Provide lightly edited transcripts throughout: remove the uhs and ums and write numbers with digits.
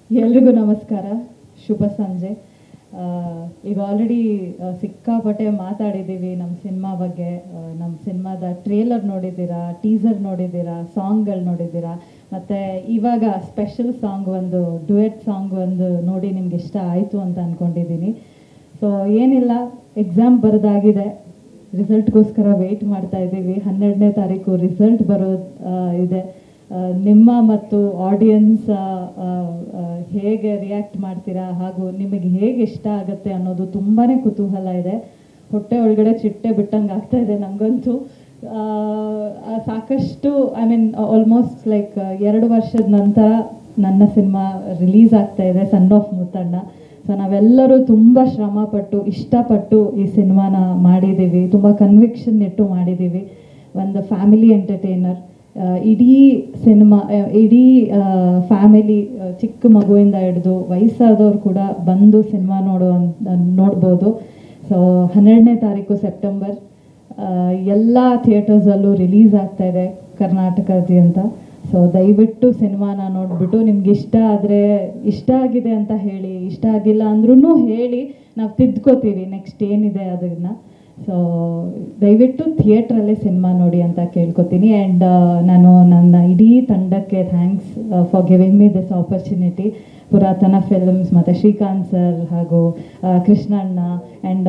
ಎಲ್ರಿಗೂ ನಮಸ್ಕಾರ, ಶುಭ ಸಂಜೆ. ಈಗ ಆಲ್ರೆಡಿ ಸಿಕ್ಕಾಪಟ್ಟೆ ಮಾತಾಡಿದ್ದೀವಿ ನಮ್ಮ ಸಿನಿಮಾ ಬಗ್ಗೆ. ನಮ್ಮ ಸಿನಿಮಾದ ಟ್ರೇಲರ್ ನೋಡಿದ್ದೀರಾ, ಟೀಸರ್ ನೋಡಿದ್ದೀರಾ, ಸಾಂಗ್ಗಳು ನೋಡಿದ್ದೀರಾ, ಮತ್ತು ಇವಾಗ ಸ್ಪೆಷಲ್ ಸಾಂಗ್ ಒಂದು ಡ್ಯುಯೆಟ್ ಸಾಂಗ್ ಒಂದು ನೋಡಿ ನಿಮ್ಗೆ ಇಷ್ಟ ಆಯಿತು ಅಂತ ಅಂದ್ಕೊಂಡಿದ್ದೀನಿ. ಸೊ ಏನಿಲ್ಲ, ಎಕ್ಸಾಮ್ ಬರೆದಾಗಿದೆ, ರಿಸಲ್ಟ್ಗೋಸ್ಕರ ವೆಯ್ಟ್ ಮಾಡ್ತಾ ಇದ್ದೀವಿ. 12ನೇ ತಾರೀಕು ರಿಸಲ್ಟ್ ಬರೋದು ಇದೆ. ನಿಮ್ಮ ಮತ್ತು ಆಡಿಯನ್ಸ್ ಹೇಗೆ ರಿಯಾಕ್ಟ್ ಮಾಡ್ತೀರಾ ಹಾಗೂ ನಿಮಗೆ ಹೇಗೆ ಇಷ್ಟ ಆಗುತ್ತೆ ಅನ್ನೋದು ತುಂಬಾ ಕುತೂಹಲ ಇದೆ. ಹೊಟ್ಟೆ ಒಳಗಡೆ ಚಿಟ್ಟೆ ಬಿಟ್ಟಂಗೆ ಆಗ್ತಾ ಇದೆ ನನಗಂತೂ. ಸಾಕಷ್ಟು ಆಲ್ಮೋಸ್ಟ್ ಲೈಕ್ 2 ವರ್ಷದ ನಂತರ ನನ್ನ ಸಿನಿಮಾ ರಿಲೀಸ್ ಆಗ್ತಾ ಇದೆ, ಸನ್ ಆಫ್ ಮುತ್ತಣ್ಣ. ಸೊ ನಾವೆಲ್ಲರೂ ತುಂಬ ಶ್ರಮಪಟ್ಟು ಇಷ್ಟಪಟ್ಟು ಈ ಸಿನಿಮಾನ ಮಾಡಿದ್ದೀವಿ, ತುಂಬ ಕನ್ವಿಕ್ಷನ್ ಇಟ್ಟು ಮಾಡಿದ್ದೀವಿ. ಒಂದು ಫ್ಯಾಮಿಲಿ ಎಂಟರ್ಟೈನರ್. ಇಡೀ ಸಿನಿಮಾ, ಇಡೀ ಫ್ಯಾಮಿಲಿ, ಚಿಕ್ಕ ಮಗುವಿಂದ ಹಿಡಿದು ವಯಸ್ಸಾದವ್ರು ಕೂಡ ಬಂದು ಸಿನಿಮಾ ನೋಡ್ಬೋದು. ಸೊ 12ನೇ ತಾರೀಕು ಸೆಪ್ಟೆಂಬರ್ ಎಲ್ಲ ಥಿಯೇಟರ್ಸಲ್ಲೂ ರಿಲೀಸ್ ಆಗ್ತಾ ಇದೆ ಕರ್ನಾಟಕದಾದ್ಯಂತ. ಸೊ ದಯವಿಟ್ಟು ಸಿನಿಮಾನ ನೋಡಿಬಿಟ್ಟು ನಿಮ್ಗೆ ಇಷ್ಟ ಆದರೆ ಇಷ್ಟ ಆಗಿದೆ ಅಂತ ಹೇಳಿ, ಇಷ್ಟ ಆಗಿಲ್ಲ ಅಂದ್ರೂ ಹೇಳಿ, ನಾವು ತಿದ್ಕೋತೀವಿ ನೆಕ್ಸ್ಟ್ ಏನಿದೆ ಅದನ್ನು. ಸೊ ದಯವಿಟ್ಟು ಥಿಯೇಟ್ರಲ್ಲೇ ಸಿನಿಮಾ ನೋಡಿ ಅಂತ ಕೇಳ್ಕೊತೀನಿ. ಆ್ಯಂಡ್ ನಾನು ನನ್ನ ಇಡೀ ತಂಡಕ್ಕೆ thanks for giving me this opportunity. ಪುರಾತನ ಫಿಲ್ಮ್ಸ್ ಮತ್ತು ಶ್ರೀಕಾಂತ್ ಸರ್ ಹಾಗೂ ಕೃಷ್ಣಣ್ಣ ಆ್ಯಂಡ್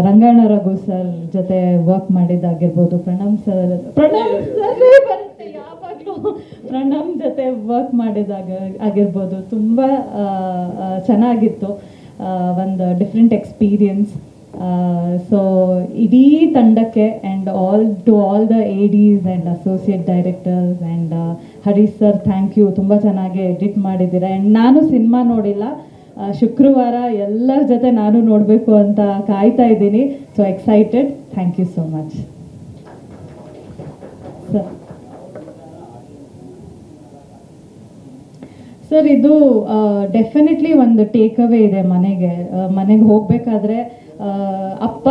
ರಂಗಣ್ಣ ರಘು ಸರ್ ಜೊತೆ ವರ್ಕ್ ಮಾಡಿದ್ದಾಗಿರ್ಬೋದು, ಪ್ರಣಮ್ ಸರ್ ಬರುತ್ತೆ ಯಾವಾಗಲೂ, ಪ್ರಣಮ್ ಜೊತೆ ವರ್ಕ್ ಆಗಿರ್ಬೋದು. ತುಂಬ ಚೆನ್ನಾಗಿತ್ತು, ಒಂದು ಡಿಫ್ರೆಂಟ್ ಎಕ್ಸ್ಪೀರಿಯನ್ಸ್. ಸೊ ಇಡೀ ತಂಡಕ್ಕೆ and all the ADs and associate directors and Harish sir, thank you. ತುಂಬ ಚೆನ್ನಾಗಿ ಎಡಿಟ್ ಮಾಡಿದ್ದೀರ. ಆ್ಯಂಡ್ ನಾನು ಸಿನಿಮಾ ನೋಡಿಲ್ಲ, ಶುಕ್ರವಾರ ಎಲ್ಲರ ಜೊತೆ ನಾನು ನೋಡಬೇಕು ಅಂತ ಕಾಯ್ತಾ ಇದ್ದೀನಿ. So excited. Thank you so much sir. ಇದು ಡೆಫಿನೆಟ್ಲಿ ಒಂದು ಟೇಕ್ ಅವೇ ಇದೆ. ಮನೆಗೆ ಹೋಗಬೇಕಾದ್ರೆ ಅಪ್ಪ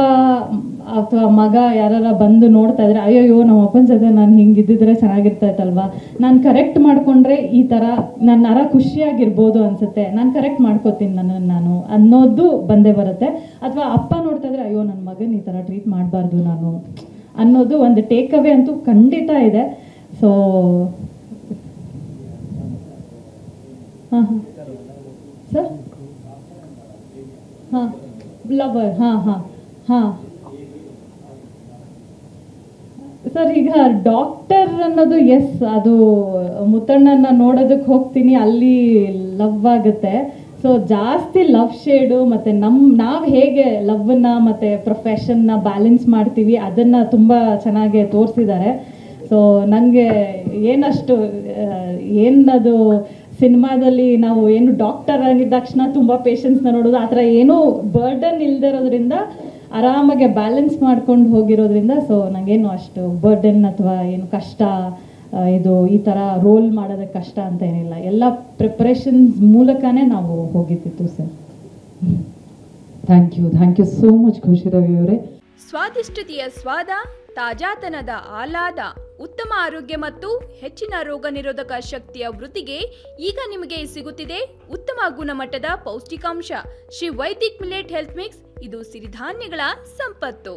ಅಥವಾ ಮಗ ಯಾರಾರ ಬಂದು ನೋಡ್ತಾ ಇದ್ರೆ, ಅಯ್ಯೋ ನಮ್ಮ ಅಪ್ಪನ ಜೊತೆ ನಾನು ಹಿಂಗಿದ್ದಿದ್ರೆ ಚೆನ್ನಾಗಿರ್ತಾಯಿತ್ತಲ್ವಾ, ನಾನು ಕರೆಕ್ಟ್ ಮಾಡಿಕೊಂಡ್ರೆ ಈ ಥರ ನನ್ನ ನರ ಖುಷಿಯಾಗಿರ್ಬೋದು ಅನಿಸುತ್ತೆ, ನಾನು ಕರೆಕ್ಟ್ ಮಾಡ್ಕೋತೀನಿ ನನ್ನನ್ನು ನಾನು ಅನ್ನೋದು ಬಂದೇ ಬರುತ್ತೆ. ಅಥವಾ ಅಪ್ಪ ನೋಡ್ತಾ ಇದ್ರೆ, ಅಯ್ಯೋ ನನ್ನ ಮಗನ ಈ ಥರ ಟ್ರೀಟ್ ಮಾಡಬಾರ್ದು ನಾನು ಅನ್ನೋದು ಒಂದು ಟೇಕ್ ಅವೇ ಅಂತೂ ಖಂಡಿತ ಇದೆ. ಸೊ ಹಾಂ ಸರ್, ಹಾಂ ಲವರ್, ಹಾಂ ಸರ್. ಈಗ ಡಾಕ್ಟರ್ ಅನ್ನೋದು ಎಸ್, ಅದು ಮುತ್ತಣ್ಣನ ನೋಡೋದಕ್ಕೆ ಹೋಗ್ತೀನಿ, ಅಲ್ಲಿ ಲವ್ ಆಗುತ್ತೆ. ಸೊ ಜಾಸ್ತಿ ಲವ್ ಶೇಡು ಮತ್ತು ನಾವು ಹೇಗೆ ಲವ್ನ ಮತ್ತು ಪ್ರೊಫೆಷನ್ನ ಬ್ಯಾಲೆನ್ಸ್ ಮಾಡ್ತೀವಿ ಅದನ್ನು ತುಂಬ ಚೆನ್ನಾಗಿ ತೋರಿಸಿದ್ದಾರೆ. ಸೊ ನನಗೆ ಏನದು ಸಿನಿಮಾದಲ್ಲಿ ನಾವು ಏನು ಡಾಕ್ಟರ್ ಆಗಿದ್ದ ತಕ್ಷಣ ತುಂಬ ಪೇಷನ್ಸ್ನ ನೋಡೋದು, ಆ ಥರ ಏನೂ ಬರ್ಡನ್ ಇಲ್ದಿರೋದ್ರಿಂದ ಆರಾಮಾಗೆ ಬ್ಯಾಲೆನ್ಸ್ ಮಾಡ್ಕೊಂಡು ಹೋಗಿರೋದ್ರಿಂದ ಸೊ ನನಗೇನು ಅಷ್ಟು ಬರ್ಡನ್ ಅಥವಾ ಏನು ಕಷ್ಟ, ಇದು ಈ ಥರ ರೋಲ್ ಮಾಡೋದಕ್ಕೆ ಕಷ್ಟ ಅಂತ ಏನಿಲ್ಲ. ಎಲ್ಲ ಪ್ರಿಪ್ರೇಷನ್ಸ್ ಮೂಲಕನೇ ನಾವು ಹೋಗಿದ್ದಿತ್ತು sir. Thank you so much Khushi Ravi ಅವರೇ. ಸ್ವಾದಿಷ್ಟತೆಯ ಸ್ವಾದ, ತಾಜಾತನದ ಆಹ್ಲಾದ, ಉತ್ತಮ ಆರೋಗ್ಯ ಮತ್ತು ಹೆಚ್ಚಿನ ರೋಗ ನಿರೋಧಕ ಶಕ್ತಿಯ ವೃದ್ಧಿಗೆ ಈಗ ನಿಮಗೆ ಸಿಗುತ್ತಿದೆ ಉತ್ತಮ ಗುಣಮಟ್ಟದ ಪೌಷ್ಟಿಕಾಂಶ Shri Vaidik millet health mix. ಇದು ಸಿರಿಧಾನ್ಯಗಳ ಸಂಪತ್ತು.